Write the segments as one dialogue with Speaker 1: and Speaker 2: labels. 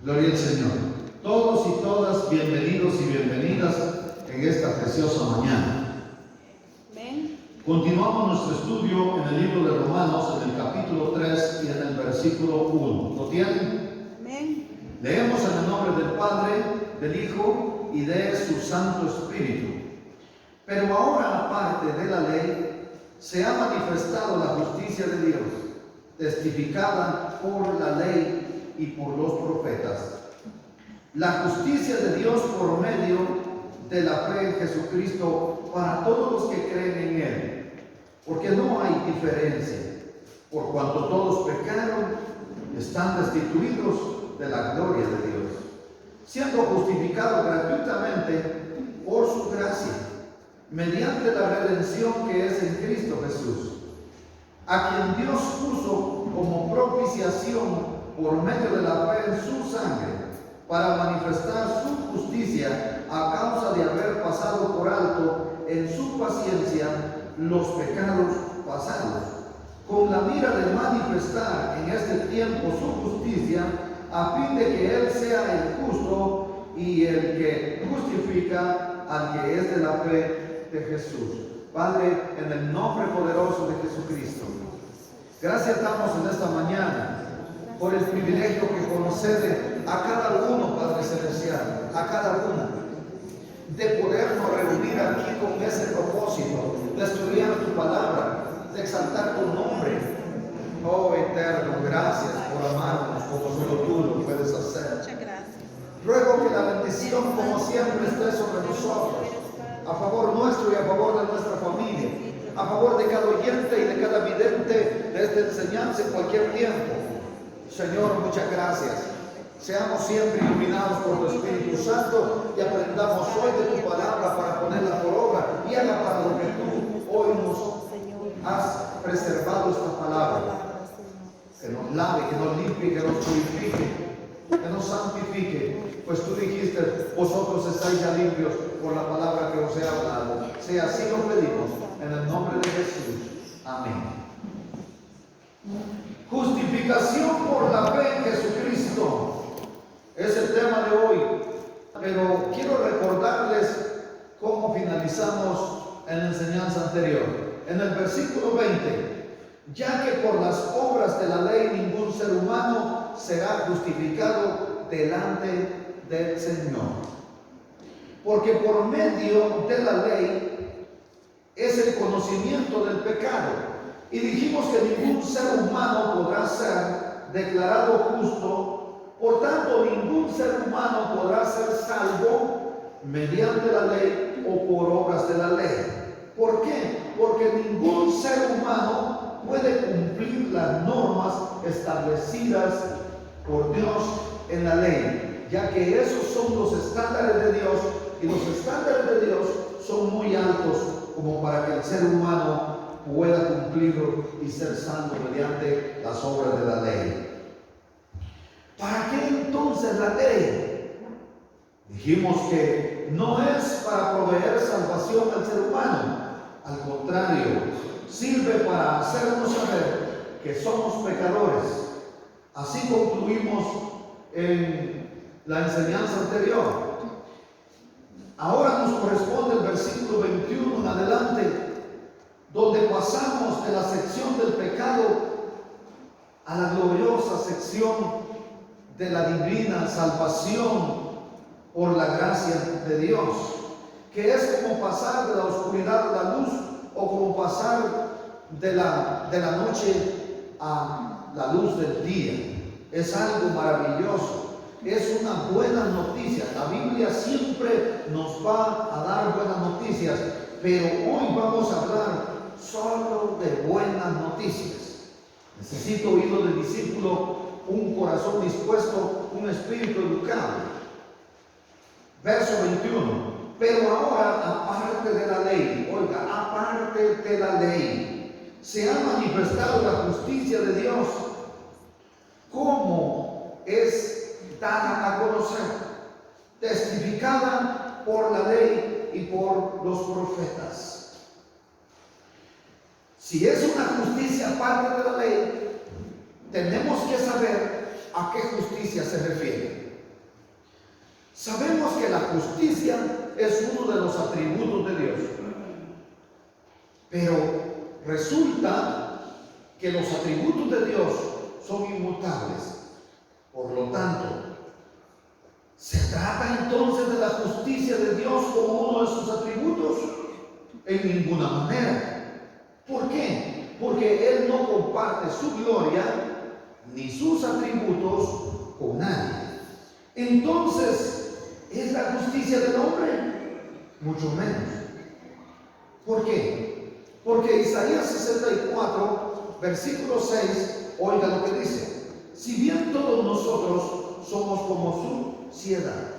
Speaker 1: Gloria al Señor. Todos y todas bienvenidos y bienvenidas en esta preciosa mañana.
Speaker 2: Amén.
Speaker 1: Continuamos nuestro estudio en el libro de Romanos, en el capítulo 3 y en el versículo 1. ¿Lo tienen?
Speaker 2: Amén.
Speaker 1: Leemos en el nombre del Padre, del Hijo y de su Santo Espíritu. Pero ahora, aparte de la ley, se ha manifestado la justicia de Dios, testificada por la ley y por los profetas. La justicia de Dios por medio de la fe en Jesucristo para todos los que creen en Él, porque no hay diferencia, por cuanto todos pecaron, están destituidos de la gloria de Dios, siendo justificados gratuitamente por su gracia, mediante la redención que es en Cristo Jesús, a quien Dios puso como propiciación por medio de la fe en su sangre, para manifestar su justicia a causa de haber pasado por alto en su paciencia los pecados pasados, con la mira de manifestar en este tiempo su justicia, a fin de que Él sea el justo y el que justifica al que es de la fe de Jesús. Padre, en el nombre poderoso de Jesucristo, gracias damos en esta mañana por el privilegio que concede a cada uno, Padre Celestial, a cada una, de podernos reunir aquí con ese propósito, de estudiar tu palabra, de exaltar tu nombre. Oh Eterno, gracias por amarnos como solo tú lo puedes hacer.
Speaker 2: Muchas gracias.
Speaker 1: Ruego que la bendición, como siempre, esté sobre nosotros, a favor nuestro y a favor de nuestra familia, a favor de cada oyente y de cada vidente de esta enseñanza en cualquier tiempo. Señor, muchas gracias. Seamos siempre iluminados por tu Espíritu Santo y aprendamos hoy de tu palabra para ponerla por obra y haga para lo que tú hoy nos has preservado esta palabra. Que nos lave, que nos limpie, que nos purifique, que nos santifique. Pues tú dijiste, vosotros estáis ya limpios por la palabra que os he hablado. Sea así lo pedimos, en el nombre de Jesús. Amén. Justificación por la fe en Jesucristo es el tema de hoy, pero quiero recordarles cómo finalizamos en la enseñanza anterior. En el versículo 20, ya que por las obras de la ley ningún ser humano será justificado delante del Señor, porque por medio de la ley es el conocimiento del pecado. Y dijimos que ningún ser humano podrá ser declarado justo, por tanto ningún ser humano podrá ser salvo mediante la ley o por obras de la ley. ¿Por qué? Porque ningún ser humano puede cumplir las normas establecidas por Dios en la ley, ya que esos son los estándares de Dios, y los estándares de Dios son muy altos como para que el ser humano pueda cumplirlo y ser santo mediante las obras de la ley. ¿Para qué entonces la ley? Dijimos que no es para proveer salvación al ser humano, al contrario, sirve para hacernos saber que somos pecadores. Así concluimos en la enseñanza anterior. Ahora nos corresponde el versículo 21 en adelante, donde pasamos de la sección del pecado a la gloriosa sección de la divina salvación por la gracia de Dios, que es como pasar de la oscuridad a la luz, o como pasar de la noche a la luz del día. Es algo maravilloso, es una buena noticia. La Biblia siempre nos va a dar buenas noticias, pero hoy vamos a hablar solo de buenas noticias. Necesito oído del discípulo, un corazón dispuesto, un espíritu educado. Verso 21. Pero ahora, aparte de la ley, oiga, aparte de la ley, se ha manifestado la justicia de Dios. ¿Cómo es dada a conocer? Testificada por la ley y por los profetas. Si es una justicia aparte de la ley, tenemos que saber a qué justicia se refiere. que la justicia es uno de los atributos de Dios. Pero resulta que los atributos de Dios son inmutables. Por lo tanto, ¿se trata entonces de la justicia de Dios como uno de sus atributos? En ninguna manera. ¿Por qué? Porque Él no comparte su gloria ni sus atributos con nadie. Entonces, ¿es la justicia del hombre? Mucho menos. ¿Por qué? Porque Isaías 64, versículo 6, oiga lo que dice: si bien todos nosotros somos como suciedad,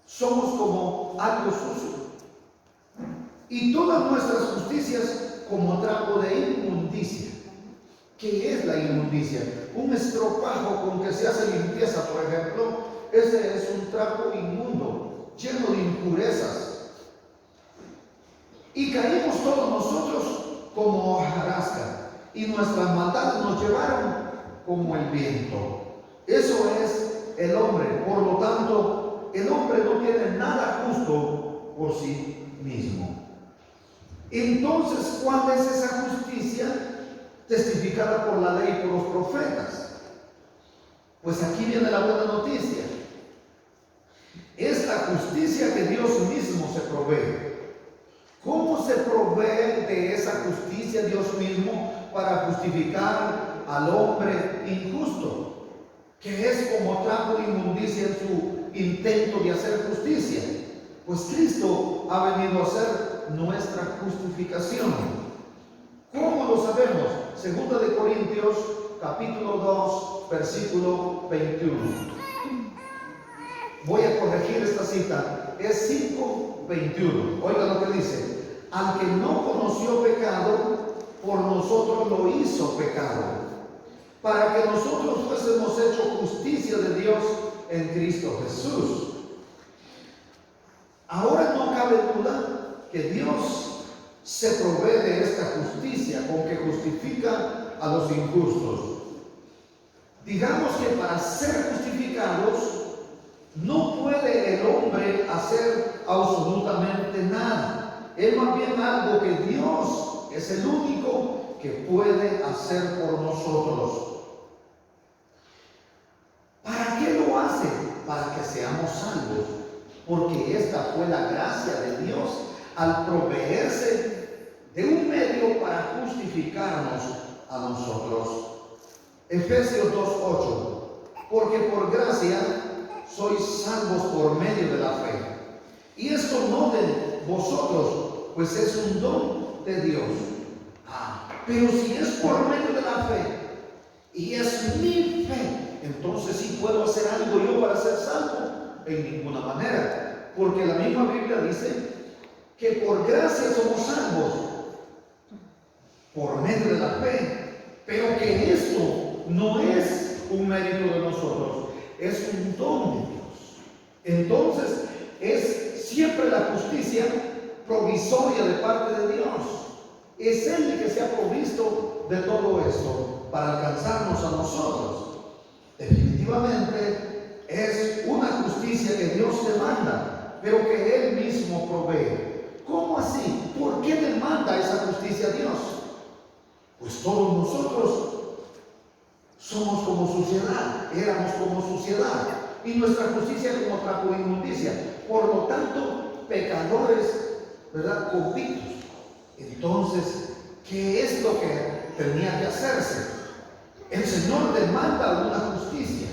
Speaker 1: somos como algo sucio, y todas nuestras justicias como trapo de inmundicia. ¿Qué es la inmundicia? Un estropajo con que se hace limpieza, por ejemplo. Ese es un trapo inmundo, lleno de impurezas. Y caímos todos nosotros como hojarasca, y nuestras maldades nos llevaron como el viento. Eso es el hombre. Por lo tanto, el hombre no tiene nada justo por sí mismo. Entonces, ¿cuál es esa justicia testificada por la ley y por los profetas? Pues aquí viene la buena noticia. Es la justicia que Dios mismo se provee. ¿Cómo se provee de esa justicia Dios mismo para justificar al hombre injusto, que es como trapo de inmundicia en su intento de hacer justicia? Pues Cristo ha venido a ser nuestra justificación. ¿Cómo lo sabemos? Segunda de Corintios, capítulo 2, versículo 21. Voy a corregir esta cita. Es 5:21. Oiga lo que dice: al que no conoció pecado, por nosotros lo hizo pecado, para que nosotros fuésemos hecho justicia de Dios en Cristo Jesús. Ahora no cabe duda que Dios se provee de esta justicia con que justifica a los injustos. Digamos que para ser justificados no puede el hombre hacer absolutamente nada. Es más bien algo que Dios es el único que puede hacer por nosotros. ¿Para qué lo hace? Para que seamos salvos. Porque esta fue la gracia de Dios al proveerse de un medio para justificarnos a nosotros. Efesios 2:8. Porque por gracia sois salvos por medio de la fe. Y esto no de vosotros, pues es un don de Dios. Pero si es por medio de la fe, y es mi fe, entonces sí puedo hacer algo yo para ser salvo. En ninguna manera, porque la misma Biblia dice que por gracia somos salvos por medio de la fe, pero que esto no es un mérito de nosotros, es un don de Dios. Entonces es siempre la justicia provisoria de parte de Dios. Es Él el que se ha provisto de todo esto para alcanzarnos a nosotros. Definitivamente es una justicia que Dios demanda, pero que Él mismo provee. ¿Cómo así? ¿Por qué demanda esa justicia Dios? Pues todos nosotros somos como suciedad, éramos como suciedad, y nuestra justicia como trapo de inmundicia. Por lo tanto, pecadores, ¿verdad?, convictos. Entonces, ¿qué es lo que tenía que hacerse? El Señor demanda una justicia.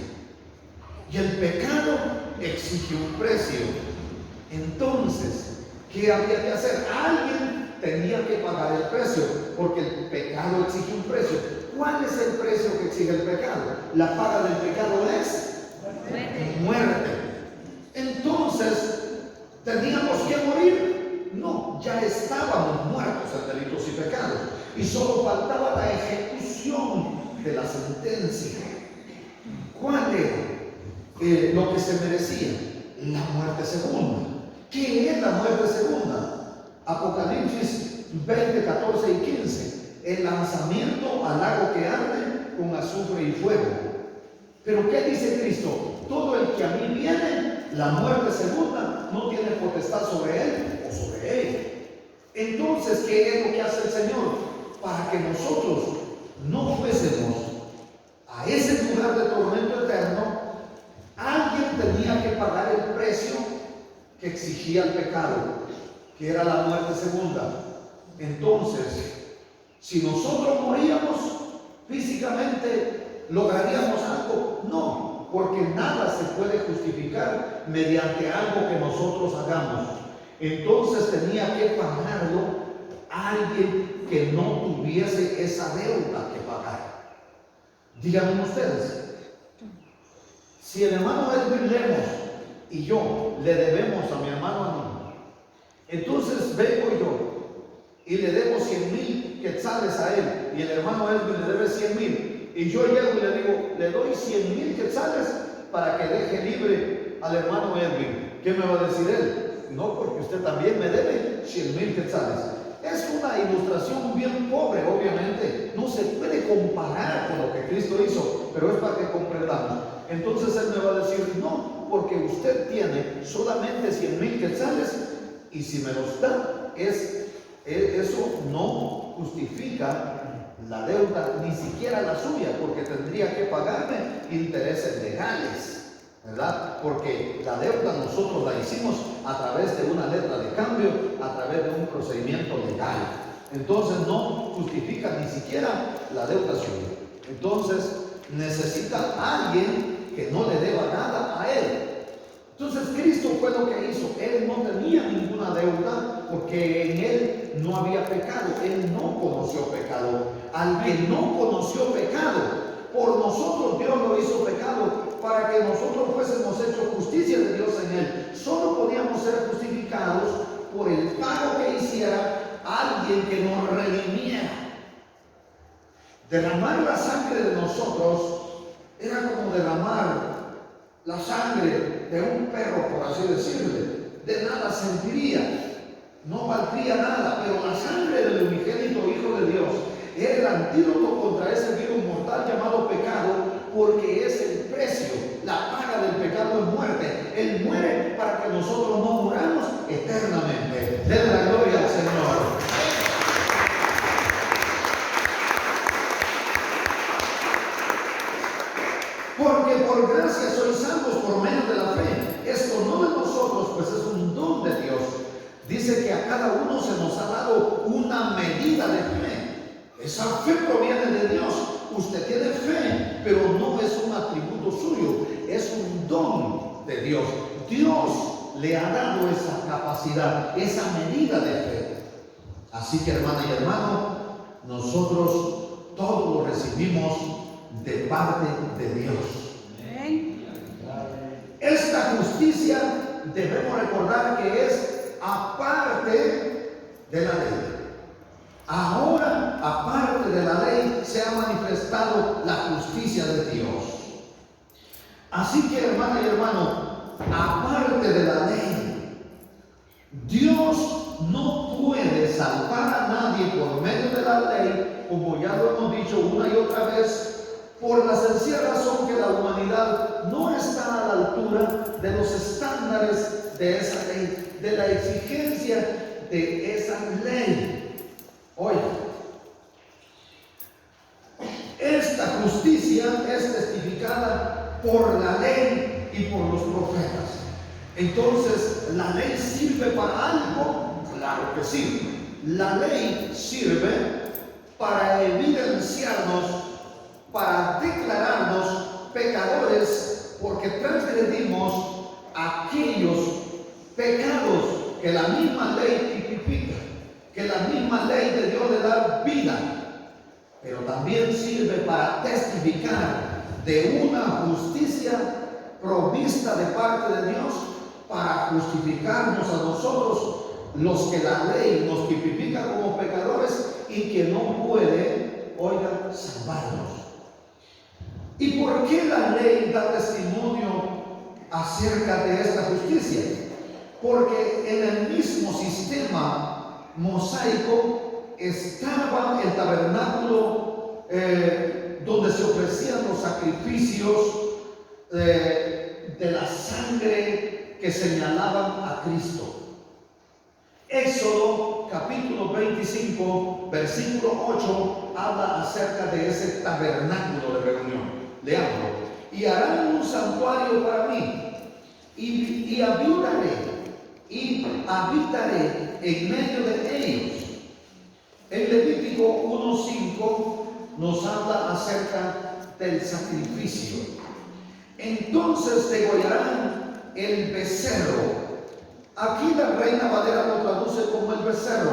Speaker 1: Y el pecado exige un precio. Entonces, ¿qué había que hacer? Alguien tenía que pagar el precio, porque el pecado exige un precio. ¿Cuál es el precio que exige el pecado? La paga del pecado es muerte. Entonces, ¿teníamos que morir? No, ya estábamos muertos en delitos y pecados. Y solo faltaba la ejecución de la sentencia. ¿Cuál era lo que se merecía? La muerte segunda. ¿Qué es la muerte segunda? Apocalipsis 20, 14 y 15. El lanzamiento al lago que arde con azufre y fuego. Pero ¿qué dice Cristo? Todo el que a mí viene, la muerte segunda no tiene potestad sobre él o sobre ella. Entonces, ¿qué es lo que hace el Señor? Para que nosotros no fuésemos a ese lugar de tormento eterno, alguien tenía que pagar el precio que exigía el pecado, que era la muerte segunda. Entonces, si nosotros moríamos físicamente, ¿lograríamos algo? No, porque nada se puede justificar mediante algo que nosotros hagamos. Entonces tenía que pagarlo alguien que no tuviese esa deuda que pagar. Díganme ustedes, si el hermano Edwin Lemos y yo le debemos a mi hermano a mí, entonces vengo yo y le debo 100,000 quetzales a él, y el hermano Edwin le debe 100,000, y yo llego y le digo, le doy 100,000 quetzales para que deje libre al hermano Edwin. ¿Qué me va a decir él? No, porque usted también me debe 100,000 quetzales. Es una ilustración bien pobre, obviamente. No se puede comparar con lo que Cristo hizo, pero es para que comprendamos. Entonces él me va a decir, no, porque usted tiene solamente 100,000 quetzales, y si me los da, eso no justifica la deuda, ni siquiera la suya, porque tendría que pagarme intereses legales, ¿verdad? Porque la deuda nosotros la hicimos a través de una letra de cambio, a través de un procedimiento legal. Entonces no justifica ni siquiera la deuda suya. Entonces necesita a alguien que no le deba nada a él. Entonces Cristo fue lo que hizo. Él no tenía ninguna deuda porque en él no había pecado. Él no conoció pecado. Al que no conoció pecado, por nosotros Dios lo hizo pecado para que nosotros fuésemos hechos justicia de Dios en él. Solo podíamos ser justificados por el pago que hiciera alguien que nos redimiera. Derramar la sangre de nosotros era como derramar la sangre de un perro, por así decirle. De nada serviría, no valdría nada, pero la sangre del unigénito Hijo de Dios era el antídoto contra ese virus mortal llamado pecado, porque es el precio, la paga del pecado es muerte. Él muere para que nosotros no muramos eternamente. Den la gloria al Señor. Porque por gracia sois salvos por medio de la fe. Esto no de nosotros, pues es un don de Dios. Dice que a cada uno se nos ha dado una medida de fe. Esa fe proviene de Dios. Usted tiene fe, pero no es un atributo suyo, es un don de Dios. Dios le ha dado esa capacidad, esa medida de fe. Así que, hermana y hermano, nosotros todo lo recibimos de parte de Dios. Esta justicia debemos recordar que es aparte de la ley. Ahora, aparte de la ley, se ha manifestado la justicia de Dios. Así que, hermana y hermano, aparte de la ley, Dios no puede salvar a nadie por medio de la ley, como ya lo hemos dicho una y otra vez, por la sencilla razón que la humanidad no está a la altura de los estándares de esa ley, de la exigencia de esa ley. Oye, esta justicia es testificada por la ley y por los profetas. Entonces, ¿la ley sirve para algo? Claro que sí. La ley sirve para evidenciarnos, para declararnos pecadores, porque transgredimos aquellos pecados que la misma ley tipifica, que la misma ley de Dios le da vida, pero también sirve para testificar de una justicia provista de parte de Dios para justificarnos a nosotros, los que la ley nos tipifica como pecadores y que no puede, oigan, salvarnos. ¿Y por qué la ley da testimonio acerca de esta justicia? Porque en el mismo sistema mosaico estaba el tabernáculo donde se ofrecían los sacrificios de la sangre que señalaban a Cristo. Éxodo capítulo 25, versículo 8, habla acerca de ese tabernáculo de reunión. Leámoslo. Y harán un santuario para mí, y habitaré en medio de ellos. En Levítico 1:5 nos habla acerca del sacrificio. Entonces degollarán el becerro. Aquí la Reina Valera lo traduce como el becerro,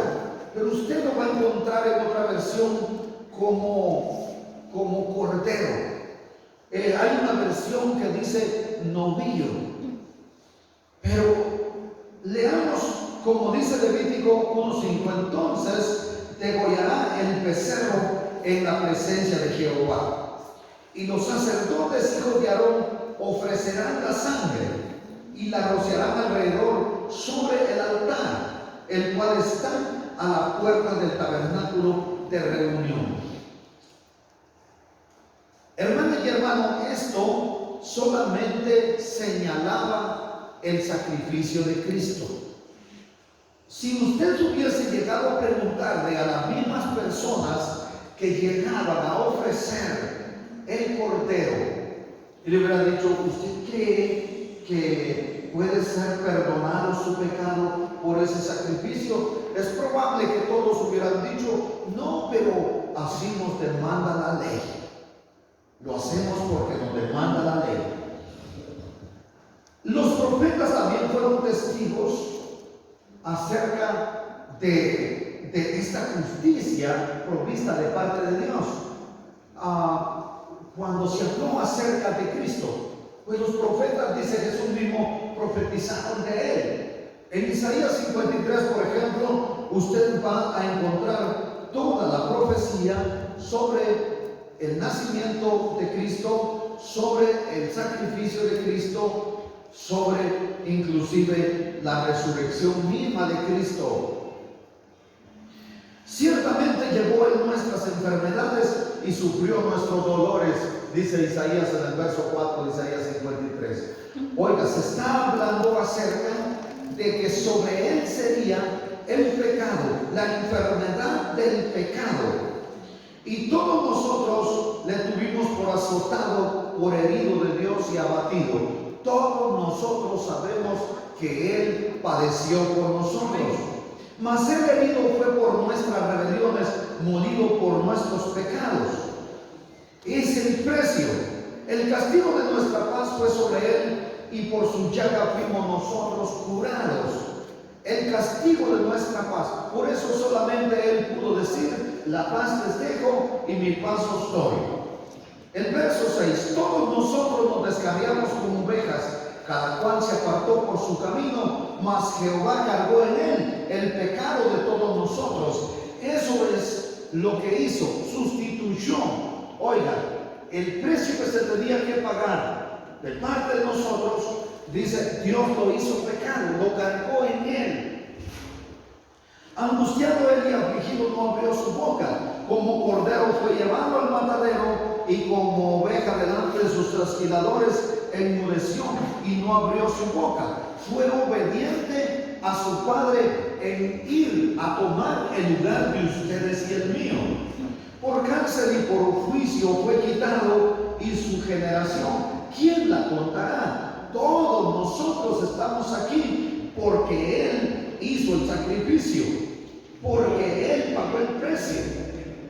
Speaker 1: pero usted lo va a encontrar en otra versión como cordero. Hay una versión que dice novillo. Pero leamos como dice Levítico 1:5. Entonces degollará el becerro en la presencia de Jehová. Y los sacerdotes, hijos de Aarón, ofrecerán la sangre y la rociarán alrededor sobre el altar, el cual está a la puerta del tabernáculo de reunión. Hermano y hermano, esto solamente señalaba el sacrificio de Cristo. Si usted hubiese llegado a preguntarle a las mismas personas que llegaban a ofrecer el cordero, y le hubiera dicho, ¿usted cree que puede ser perdonado su pecado por ese sacrificio? Es probable que todos hubieran dicho, no, pero así nos demanda la ley. Lo hacemos porque nos demanda la ley. Los profetas también fueron testigos acerca de esta justicia provista de parte de Dios. Cuando se habló acerca de Cristo, pues los profetas, dice Jesús mismo, profetizaron de Él. En Isaías 53, por ejemplo, usted va a encontrar toda la profecía sobre el nacimiento de Cristo, sobre el sacrificio de Cristo, sobre inclusive la resurrección misma de Cristo. Ciertamente llevó Él nuestras enfermedades y sufrió nuestros dolores, dice Isaías en el verso 4 de Isaías 53. Oiga, se está hablando acerca de que sobre Él sería el pecado, la enfermedad del pecado. Y todos nosotros le tuvimos por azotado, por herido de Dios y abatido. Todos nosotros sabemos que Él padeció por nosotros. Mas Él herido fue por nuestras rebeliones, molido por nuestros pecados. Es el precio. El castigo de nuestra paz fue sobre Él, y por su llaga fuimos nosotros curados. El castigo de nuestra paz. Por eso solamente Él pudo decir, la paz les dejo y mi paz os doy. El verso 6, todos nosotros nos descarriamos como ovejas, cada cual se apartó por su camino, mas Jehová cargó en Él el pecado de todos nosotros. Eso es lo que hizo, sustituyó. Oiga, el precio que se tenía que pagar de parte de nosotros, dice, Dios lo hizo pecado, lo cargó en Él. Angustiado Él y afligido no abrió su boca. Como cordero fue llevado al matadero, y como oveja delante de sus trasquiladores enmudeció y no abrió su boca. Fue obediente a su padre en ir a tomar el lugar de ustedes y el mío. Por cárcel y por juicio fue quitado, y su generación, ¿quién la contará? Todos nosotros estamos aquí porque Él hizo el sacrificio, porque Él pagó el precio,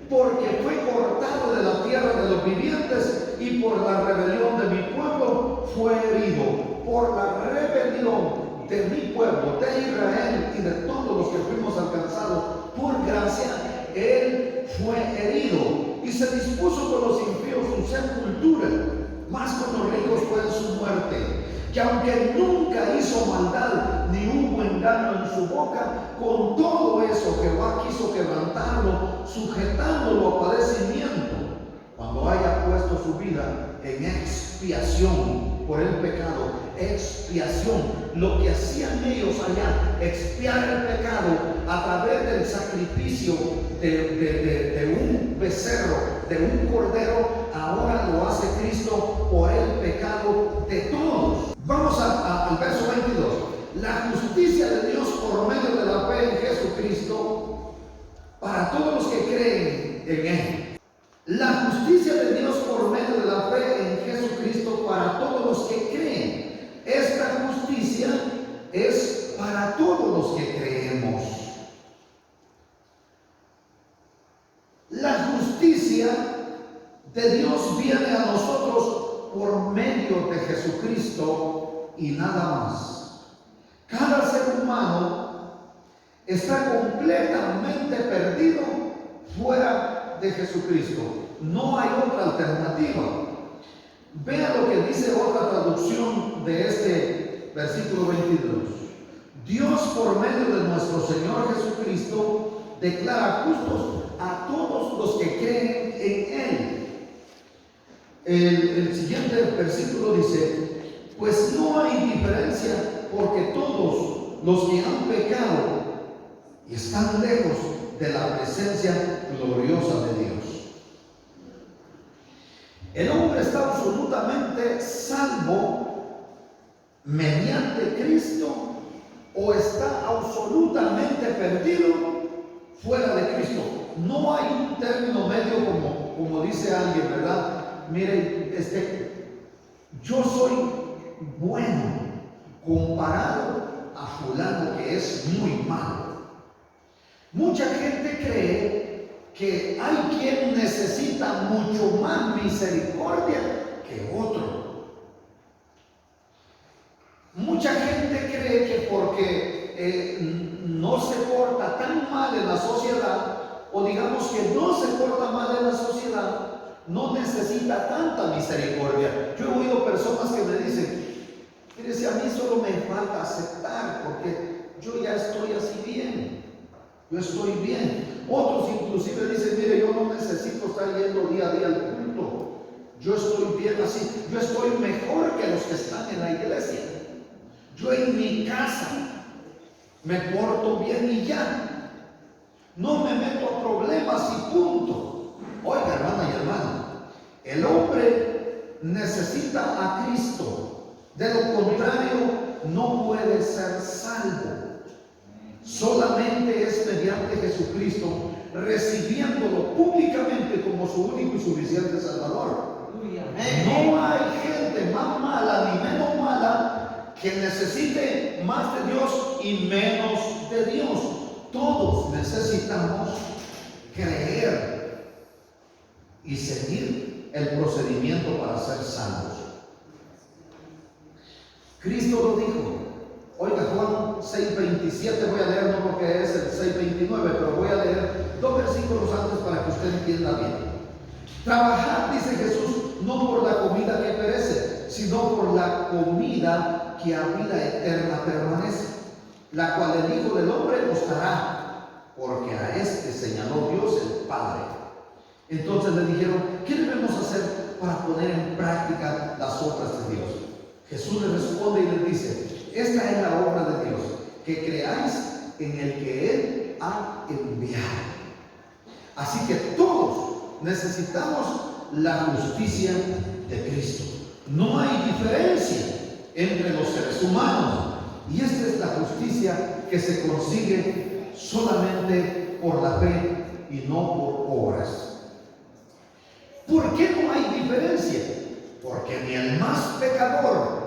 Speaker 1: porque fue cortado de la tierra de los vivientes, y por la rebelión de mi pueblo fue herido. Por la rebelión de mi pueblo, de Israel y de todos los que fuimos alcanzados por gracia, Él fue herido. Y se dispuso con los impíos su sepultura, más con los ricos fue en su muerte. Que aunque nunca hizo maldad, ni hubo engaño en su boca, con todo eso Jehová quiso quebrantarlo, sujetándolo a padecimiento, cuando haya puesto su vida en expiación por el pecado. Expiación, lo que hacían ellos allá, expiar el pecado a través del sacrificio de un becerro, de un cordero, ahora lo hace Cristo por el pecado de todos. Vamos al verso 22. por medio de la fe en Jesucristo para todos los que creen en Él. La justicia de Dios por medio de la fe en Jesucristo para todos los que creen. Esta justicia es para todos los que creemos. La justicia de Dios viene a nosotros por medio de Jesucristo y nada más. Cada ser humano está completamente perdido fuera de Jesucristo. No hay otra alternativa. Vea lo que dice otra traducción de este versículo 22. Dios por medio de nuestro Señor Jesucristo declara justos a todos los que creen en Él. El siguiente versículo dice: pues no hay diferencia, porque todos los que han pecado y están lejos de la presencia gloriosa de Dios. El hombre está absolutamente salvo mediante Cristo o está absolutamente perdido fuera de Cristo. No hay un término medio como dice alguien, ¿verdad? Mire, yo soy bueno comparado a fulano que es muy malo. Mucha gente cree que hay quien necesita mucho más misericordia que otro. Mucha gente cree que porque no se porta tan mal en la sociedad, o digamos que no se porta mal en la sociedad, no necesita tanta misericordia. Yo he oído personas que me dicen: mire, si a mí solo me falta aceptar, porque yo ya estoy así bien, yo estoy bien. Otros inclusive dicen: mire, yo no necesito estar yendo día a día al culto, yo estoy bien así, yo estoy mejor que los que están en la iglesia, yo en mi casa me porto bien y ya, no me meto a problemas y punto. Oiga, hermana y hermano, el hombre necesita a Cristo, de lo contrario no puede ser salvo. Solamente es mediante Jesucristo, recibiéndolo públicamente como su único y suficiente Salvador. No hay gente más mala ni menos mala que necesite más de Dios y menos de Dios. Todos necesitamos creer y seguir el procedimiento para ser salvos. Cristo lo dijo. Oiga, Juan 6:27, voy a leer, no porque es el 6:29, pero voy a leer 2 versículos antes para que usted entienda bien. Trabajad, dice Jesús, no por la comida que perece, sino por la comida que a vida eterna permanece, la cual el Hijo del Hombre os dará, porque a este señaló Dios el Padre. Entonces le dijeron: ¿qué debemos hacer para poner en práctica las obras de Dios? Jesús les responde y les dice: esta es la obra de Dios, que creáis en el que Él ha enviado. Así que todos necesitamos la justicia de Cristo. No hay diferencia entre los seres humanos, y esta es la justicia que se consigue solamente por la fe y no por obras. ¿Por qué no hay diferencia? Porque ni el más pecador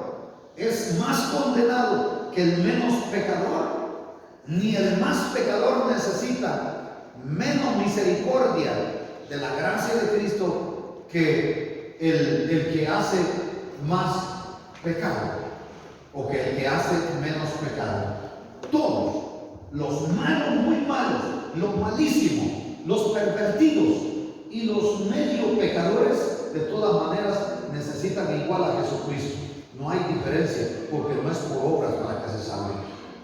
Speaker 1: es más condenado que el menos pecador, ni el más pecador necesita menos misericordia de la gracia de Cristo que el que hace más pecado, o que el que hace menos pecado. Todos, los malos muy malos, los malísimos, los pervertidos y los medio pecadores, de todas maneras necesitan igual a Jesucristo. No hay diferencia, porque no es por obras para que se salven.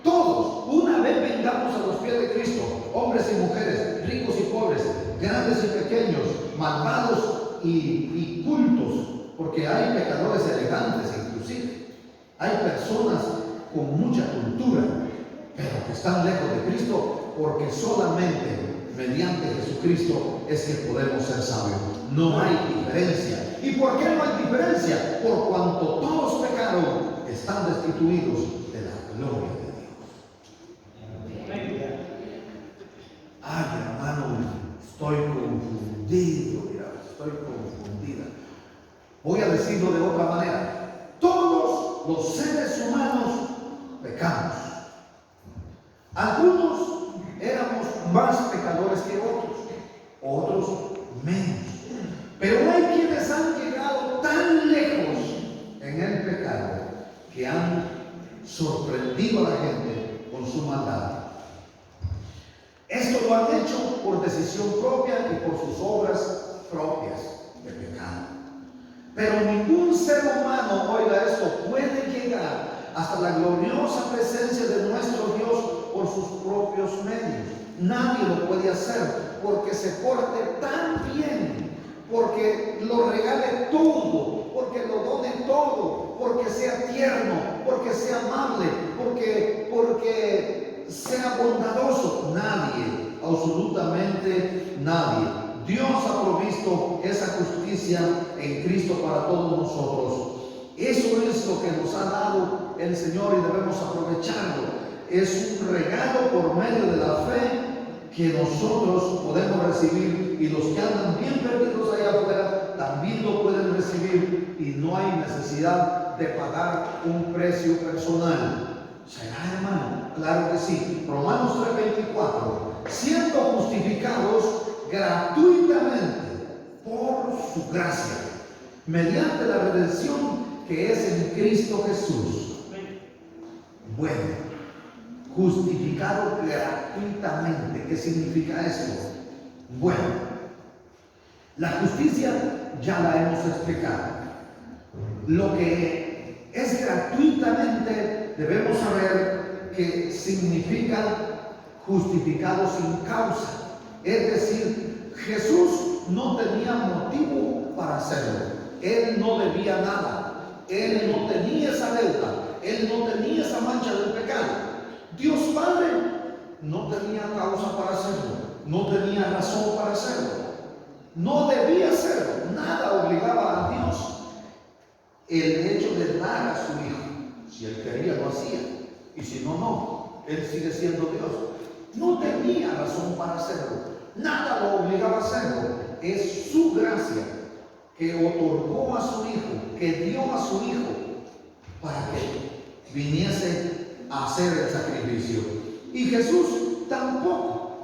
Speaker 1: Todos, una vez vengamos a los pies de Cristo, hombres y mujeres, ricos y pobres, grandes y pequeños, malvados y cultos, porque hay pecadores elegantes inclusive. Hay personas con mucha cultura, pero que están lejos de Cristo, porque solamente mediante Jesucristo es que podemos ser sabios. No hay diferencia. ¿Y por qué no hay diferencia? Por cuanto todos pecaron, están destituidos de la gloria de Dios. Voy a decirlo de otra manera. Todos los seres humanos pecamos. Algunos éramos más pecadores que otros menos. Pero hay quienes han llegado tan lejos en el pecado que han sorprendido a la gente con su maldad. Esto lo han hecho por decisión propia y por sus obras propias de pecado. Pero ningún ser humano, oiga esto, puede llegar hasta la gloriosa presencia de nuestro Dios por sus propios medios. Nadie lo puede hacer porque se porte tan bien, porque lo regale todo, porque lo done todo, porque sea tierno, porque sea amable, porque sea bondadoso. Nadie, absolutamente nadie. Dios ha provisto esa justicia en Cristo para todos nosotros. Eso es lo que nos ha dado el Señor y debemos aprovecharlo. Es un regalo por medio de la fe que nosotros podemos recibir, y los que andan bien perdidos allá afuera también lo pueden recibir, y no hay necesidad de pagar un precio personal. ¿Será, hermano? Claro que sí. Romanos 3:24. Siendo justificados gratuitamente por su gracia, mediante la redención que es en Cristo Jesús. Bueno, justificado gratuitamente. ¿Qué significa esto? Bueno, la justicia ya la hemos explicado. Lo que es gratuitamente, debemos saber que significa justificado sin causa. Es decir, Jesús no tenía motivo para hacerlo. Él no debía nada. Él no tenía esa deuda. Él no tenía esa mancha del pecado. Dios Padre no tenía causa para hacerlo. No tenía razón para hacerlo. No debía hacerlo. Nada obligaba a Dios el hecho de dar a su Hijo. Si Él quería, lo hacía. Y si no, no. Él sigue siendo Dios. No tenía razón para hacerlo. Nada lo obligaba a hacerlo. Es su gracia que otorgó a su Hijo, que dio a su Hijo para que viniese a hacer el sacrificio. Y Jesús tampoco.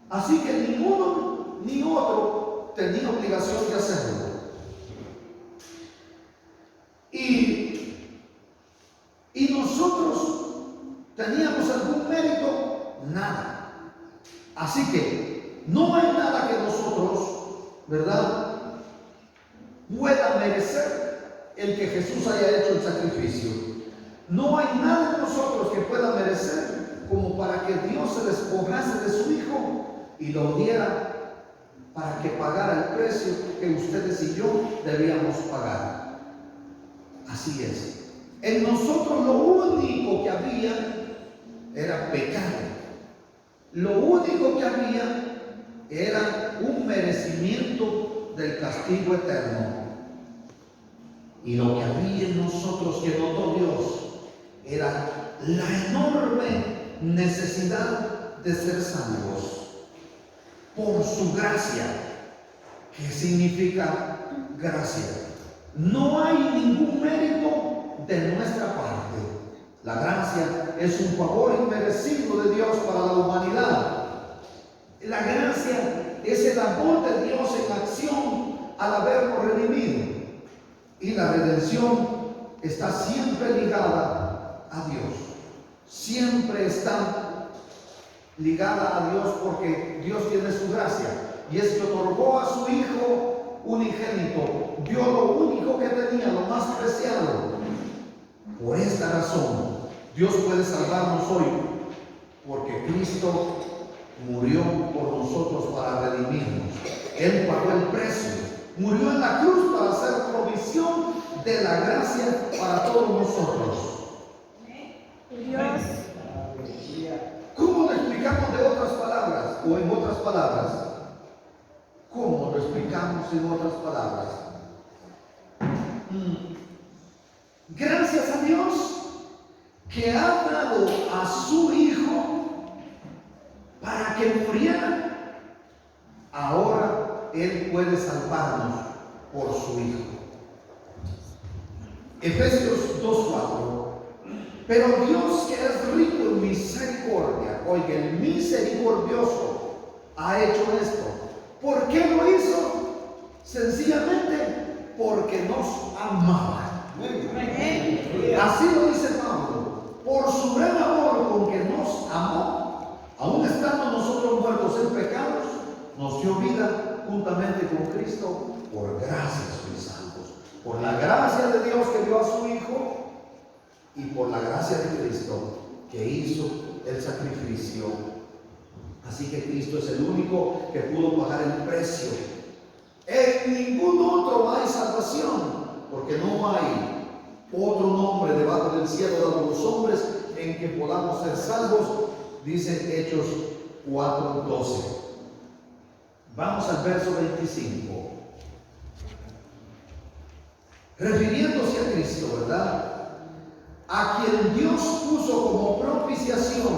Speaker 1: Así que ninguno ni otro tenía obligación de hacerlo. Y nosotros teníamos algún mérito, nada. Así que no hay nada que nosotros, ¿verdad?, pueda merecer el que Jesús haya hecho el sacrificio. No hay nada en nosotros que pueda merecer como para que Dios se despojase de su Hijo y lo diera para que pagara el precio que ustedes y yo debíamos pagar. Así es. En nosotros lo único que había era pecado. Lo único que había era un merecimiento del castigo eterno. Y lo que había en nosotros que notó Dios era la enorme necesidad de ser salvos por su gracia. ¿Qué significa gracia? No hay ningún mérito de nuestra parte. La gracia es un favor inmerecido de Dios para la humanidad. La gracia es el amor de Dios en acción al habernos redimido. Y la redención está siempre ligada a Dios. Siempre está ligada a Dios porque Dios tiene su gracia. Y es que otorgó a su Hijo unigénito. Dio lo único que tenía, lo más preciado. Por esta razón, Dios puede salvarnos hoy, porque Cristo murió por nosotros para redimirnos. Él pagó el precio, murió en la cruz para hacer provisión de la gracia para todos nosotros.
Speaker 2: Dios.
Speaker 1: ¿Cómo lo explicamos de otras palabras o en otras palabras? ¿Cómo lo explicamos en otras palabras? Gracias a Dios que ha dado a su Hijo para que muriera. Ahora Él puede salvarnos por su Hijo. Efesios 2:4. Pero Dios, que es rico en misericordia, oiga, el misericordioso ha hecho esto. ¿Por qué lo hizo? Sencillamente porque nos amaba. Así lo dice Pablo. Por su gran amor con que nos amó, aun estando nosotros muertos en pecados, nos dio vida juntamente con Cristo. Por gracia sois salvos. Por la gracia de Dios que dio a su Hijo, y por la gracia de Cristo que hizo el sacrificio. Así que Cristo es el único que pudo pagar el precio. En ningún otro hay salvación, porque no hay otro nombre debajo del cielo dado a los hombres en que podamos ser salvos, dice Hechos 4:12. Vamos al verso 25. Refiriéndose a Cristo, ¿verdad? A quien Dios puso como propiciación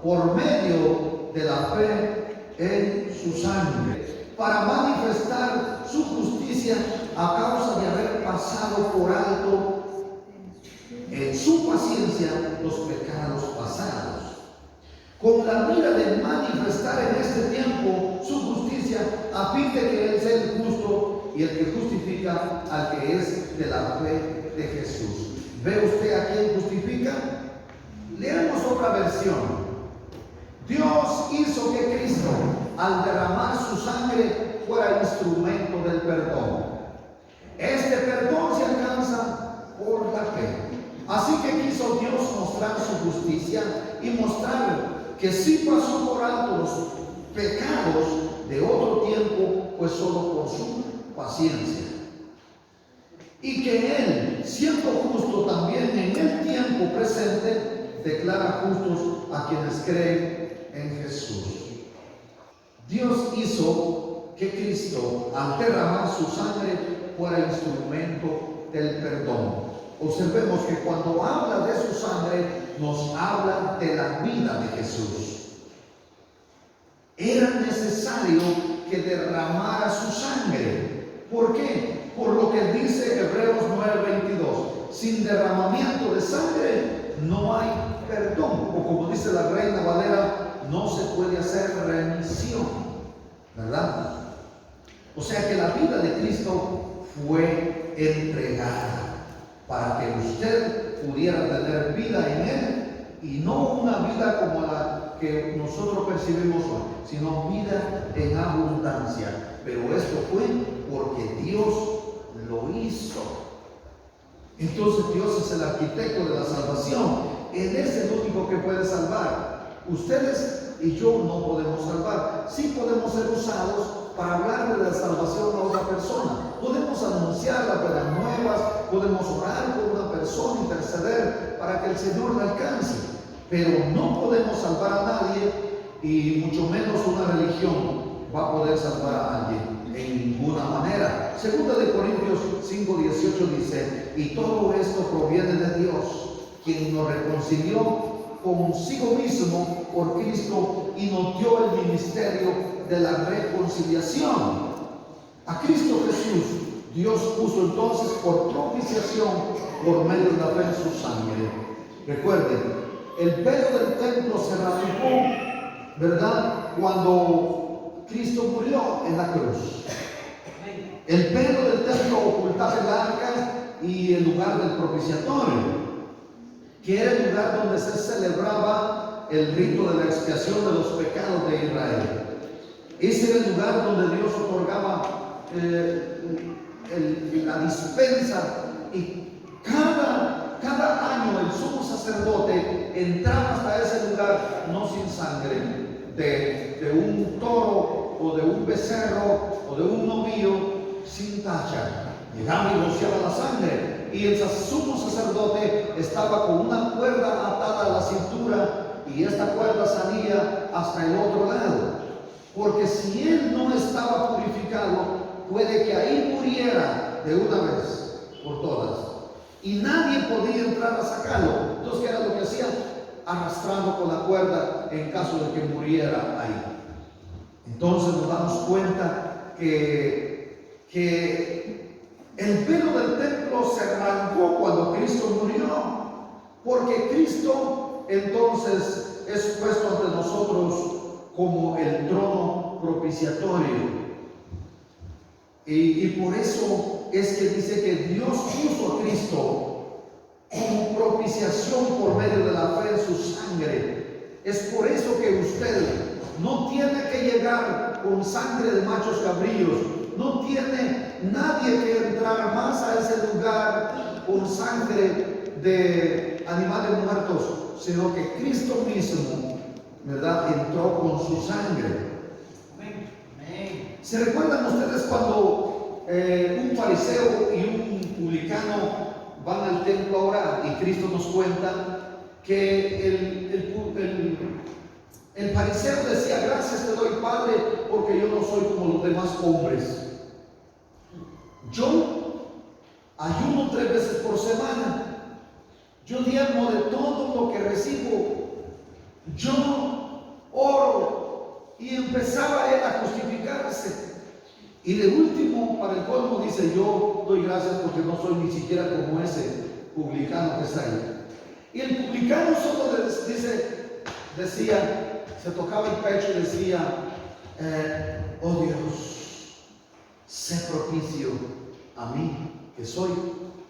Speaker 1: por medio de la fe en su sangre, para manifestar su justicia a causa de haber pasado por alto en su paciencia los pecados pasados, con la mira de manifestar en este tiempo su justicia, a fin de que Él sea el justo y el que justifica al que es de la fe de Jesús. ¿Ve usted a quién justifica? Leemos otra versión. Dios hizo que Cristo, al derramar su sangre, fuera instrumento del perdón. Este perdón se alcanza por la fe. Así que quiso Dios mostrar su justicia y mostrar que sí pasó por alto los pecados de otro tiempo, pues solo por su paciencia. Y que Él, siendo justo también en el tiempo presente, declara justos a quienes creen en Jesús. Dios hizo que Cristo, al derramar su sangre, fuera instrumento del perdón. Observemos que cuando habla de su sangre, nos habla de la vida de Jesús. Era necesario que derramara su sangre. ¿Por qué? Por lo que dice Hebreos 9:22. Sin derramamiento de sangre no hay perdón. O como dice la Reina Valera, no se puede hacer remisión. ¿Verdad? O sea que la vida de Cristo fue entregada para que usted pudiera tener vida en Él, y no una vida como la que nosotros percibimos hoy, sino vida en abundancia. Pero esto fue porque Dios lo hizo. Entonces Dios es el arquitecto de la salvación. Él es el único que puede salvar. Ustedes y yo no podemos salvar. Sí podemos ser usados para hablar de la salvación a otra persona. Podemos anunciar las buenas nuevas, podemos orar por una persona, interceder para que el Señor la alcance. Pero no podemos salvar a nadie, y mucho menos una religión va a poder salvar a alguien. En ninguna manera. Segunda de Corintios 5:18 dice: y todo esto proviene de Dios, quien nos reconcilió consigo mismo por Cristo y nos dio el ministerio de la reconciliación. A Cristo Jesús Dios puso entonces por propiciación por medio de la fe en su sangre. Recuerden, el velo del templo se rasgó, ¿verdad?, cuando Cristo murió en la cruz. El velo del templo ocultaba el arca y el lugar del propiciatorio, que era el lugar donde se celebraba el rito de la expiación de los pecados de Israel. Ese era el lugar donde Dios otorgaba la dispensa, y cada año el sumo sacerdote entraba hasta ese lugar, no sin sangre, de un toro o de un becerro o de un novillo, sin tacha. Llegaba y rociaba la sangre, y el sumo sacerdote estaba con una cuerda atada a la cintura, y esta cuerda salía hasta el otro lado, porque si él no estaba purificado, puede que ahí muriera de una vez por todas, y nadie podía entrar a sacarlo. Entonces, ¿qué era lo que hacía? Arrastrando con la cuerda en caso de que muriera ahí. Entonces nos damos cuenta que El velo del templo se arrancó cuando Cristo murió, porque Cristo entonces es puesto ante nosotros como el trono propiciatorio. Y por eso es que dice que Dios puso a Cristo como propiciación por medio de la fe en su sangre. Es por eso que usted no tiene que llegar con sangre de machos cabríos, no tiene nadie que entrar más a ese lugar con sangre de animales muertos, sino que Cristo mismo, ¿verdad?, entró con su sangre. ¿Se recuerdan ustedes cuando un fariseo y un publicano van al templo a orar y Cristo nos cuenta que el fariseo decía: gracias te doy, Padre, porque yo no soy como los demás hombres. Yo ayuno 3 veces por semana. Yo diezmo de todo lo que recibo. Yo oro. Y empezaba él a justificarse. Y de último, para el colmo, dice: yo doy gracias porque no soy ni siquiera como ese publicano que está ahí. Y el publicano solo decía, se tocaba el pecho y decía: oh Dios, sé propicio a mí, que soy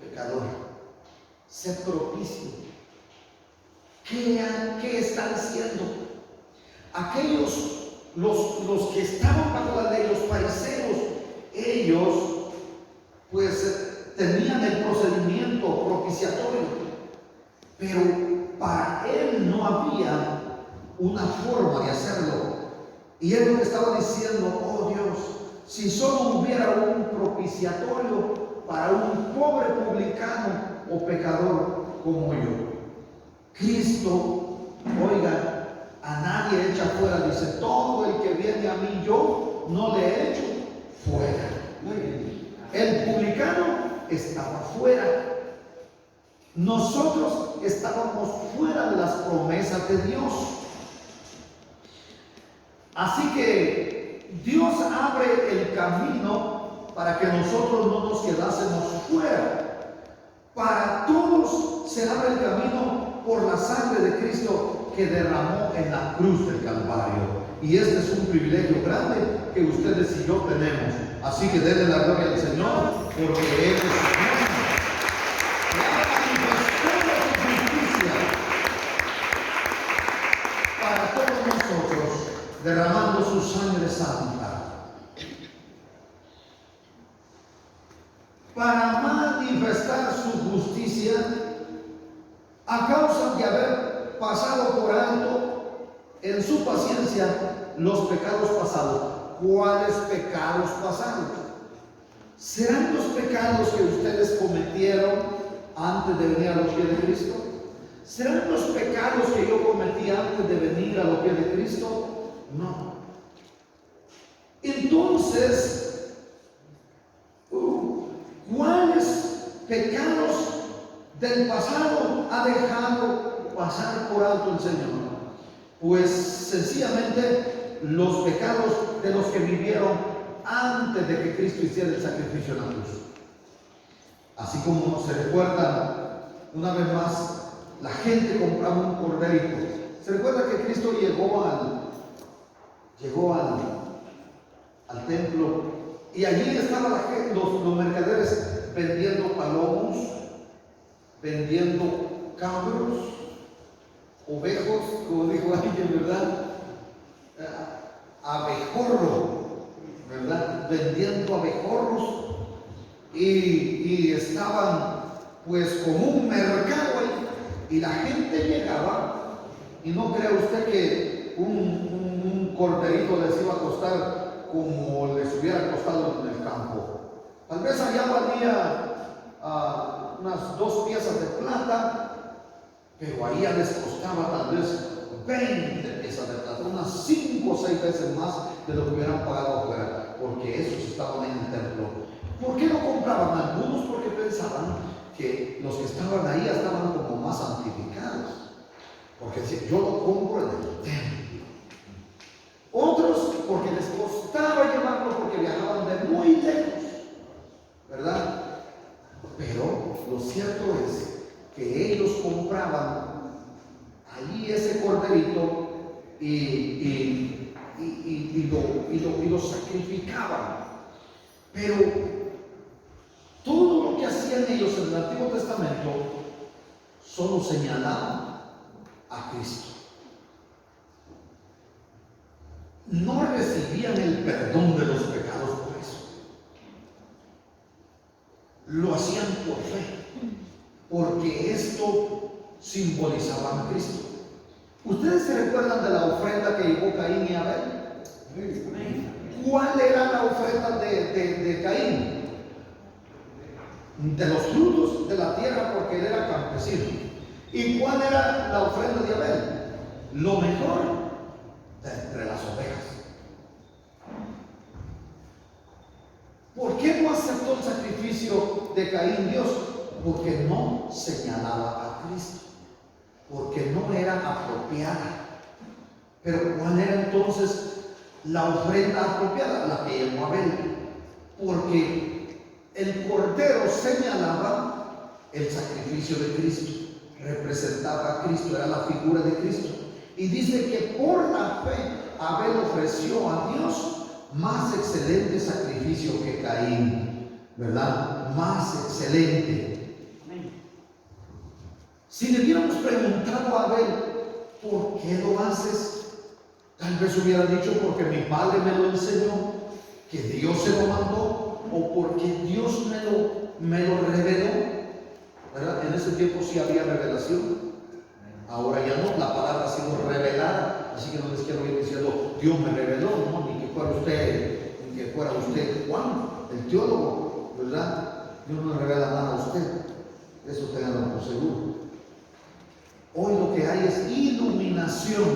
Speaker 1: pecador. Sé propicio. ¿Qué están haciendo? Aquellos, los que estaban bajo la ley, los fariseos, ellos pues tenían el procedimiento propiciatorio, pero para él no había una forma de hacerlo. Y él lo que estaba diciendo: oh Dios, si solo hubiera un propiciatorio para un pobre publicano o pecador como yo. Cristo, oiga, a nadie echa fuera, dice: todo el que viene a mí yo no le echo fuera. El publicano estaba fuera. Nosotros estábamos fuera de las promesas de Dios. Así que Dios abre el camino para que nosotros no nos quedásemos fuera. Para todos se abre el camino por la sangre de Cristo que derramó en la cruz del Calvario. Y este es un privilegio grande que ustedes y yo tenemos. Así que denle la gloria al Señor, porque Él es bueno. Para todos nosotros, derramando su sangre santa, para manifestar su justicia a causa de haber pasado por alto en su paciencia los pecados pasados. ¿Cuáles pecados pasados? ¿Serán los pecados que ustedes cometieron antes de venir a los pies de Cristo? ¿Serán los pecados que yo cometí antes de venir a los pies de Cristo? No. Entonces, ¿cuáles pecados del pasado ha dejado pasar por alto el Señor? Pues sencillamente los pecados de los que vivieron antes de que Cristo hiciera el sacrificio en la cruz. Así como se recuerda una vez más, la gente compraba un corderito. Se recuerda que Cristo llegó al templo y allí estaban los mercaderes vendiendo palomos, vendiendo cabros, ovejos, como dijo alguien, ¿verdad? Abejorro, ¿verdad? Vendiendo abejorros y estaban pues como un mercado ahí, y la gente llegaba, y no crea usted que un corderito les iba a costar como les hubiera costado en el campo. Tal vez allá valía unas 2 piezas de plata, pero ahí ya les costaba tal vez 20 piezas de plata, unas 5 o 6 veces más de lo que hubieran pagado afuera, porque esos estaban en el templo. ¿Por qué lo compraban? Algunos porque pensaban que los que estaban ahí estaban como más santificados, porque si yo lo compro en el templo. Otros porque les costaba llevarlo, porque viajaban de muy lejos, ¿verdad? compraban allí ese corderito y lo sacrificaban. Pero todo lo que hacían ellos en el Antiguo Testamento solo señalaba a Cristo. No recibían el perdón de los pecados por eso. Lo hacían por fe, porque esto simbolizaba a Cristo. ¿Ustedes se recuerdan de la ofrenda que llevó Caín y Abel? ¿Cuál era la ofrenda de Caín? De los frutos de la tierra, porque él era campesino. ¿Y cuál era la ofrenda de Abel? Lo mejor de entre las ovejas. ¿Por qué no aceptó el sacrificio de Caín Dios? Porque no señalaba a Cristo, porque no era apropiada. Pero ¿cuál era entonces la ofrenda apropiada? La que llevó Abel, porque el cordero señalaba el sacrificio de Cristo, representaba a Cristo, era la figura de Cristo. Y dice que por la fe Abel ofreció a Dios más excelente sacrificio que Caín, ¿verdad? Más excelente. Si le hubiéramos preguntado a Abel, ¿por qué lo haces? Tal vez hubiera dicho, porque mi padre me lo enseñó, que Dios se lo mandó, o porque Dios me lo reveló, ¿verdad? En ese tiempo sí había revelación. Ahora ya no, la palabra ha sido revelada, así que no les quiero ir diciendo Dios me reveló, no, ni que fuera usted Juan, el teólogo, ¿verdad? Dios no le revela nada a usted, eso tenganlo por seguro. Hoy lo que hay es iluminación,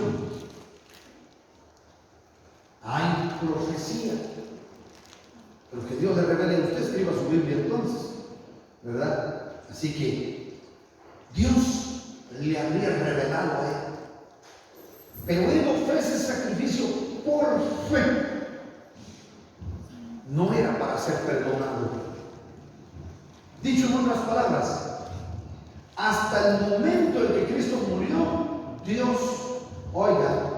Speaker 1: hay profecía, pero que Dios le revele a usted, escriba su Biblia entonces, ¿verdad? Así que Dios le habría revelado a él, pero él ofrece sacrificio por fe, no era para ser perdonado. Dicho en otras palabras, hasta el momento en que Cristo murió, Dios, oiga,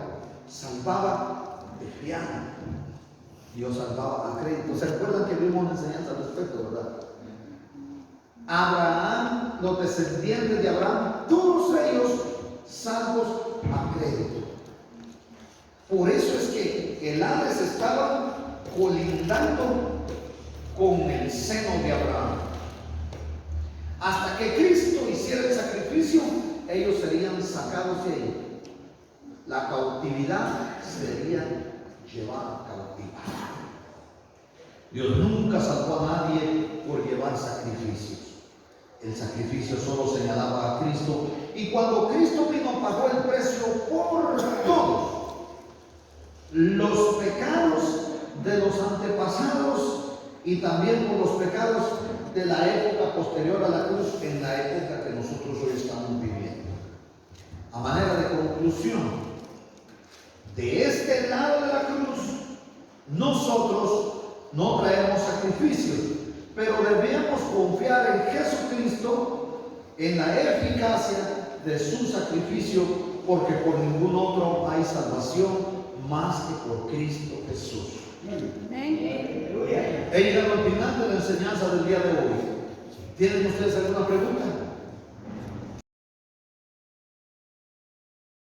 Speaker 1: salvaba de fiado, Dios salvaba a crédito. ¿Se acuerdan que vimos una enseñanza al respecto, verdad? Abraham, los descendientes de Abraham, todos ellos salvos a crédito. Por eso es que el Hades estaba colindando con el seno de Abraham. Hasta que Cristo hiciera el sacrificio, ellos serían sacados de ahí. La cautividad sería llevada cautiva. Dios nunca salvó a nadie por llevar sacrificios. El sacrificio solo señalaba a Cristo, y cuando Cristo vino pagó el precio por todos los pecados de los antepasados y también por los pecados de la época posterior a la cruz, en la época que nosotros hoy estamos viviendo. A manera de conclusión, de este lado de la cruz nosotros no traemos sacrificios, pero debemos confiar en Jesucristo, en la eficacia de su sacrificio, porque por ningún otro hay salvación más que por Cristo Jesús. He llegado al final de la enseñanza del día de hoy. ¿Tienen ustedes alguna pregunta?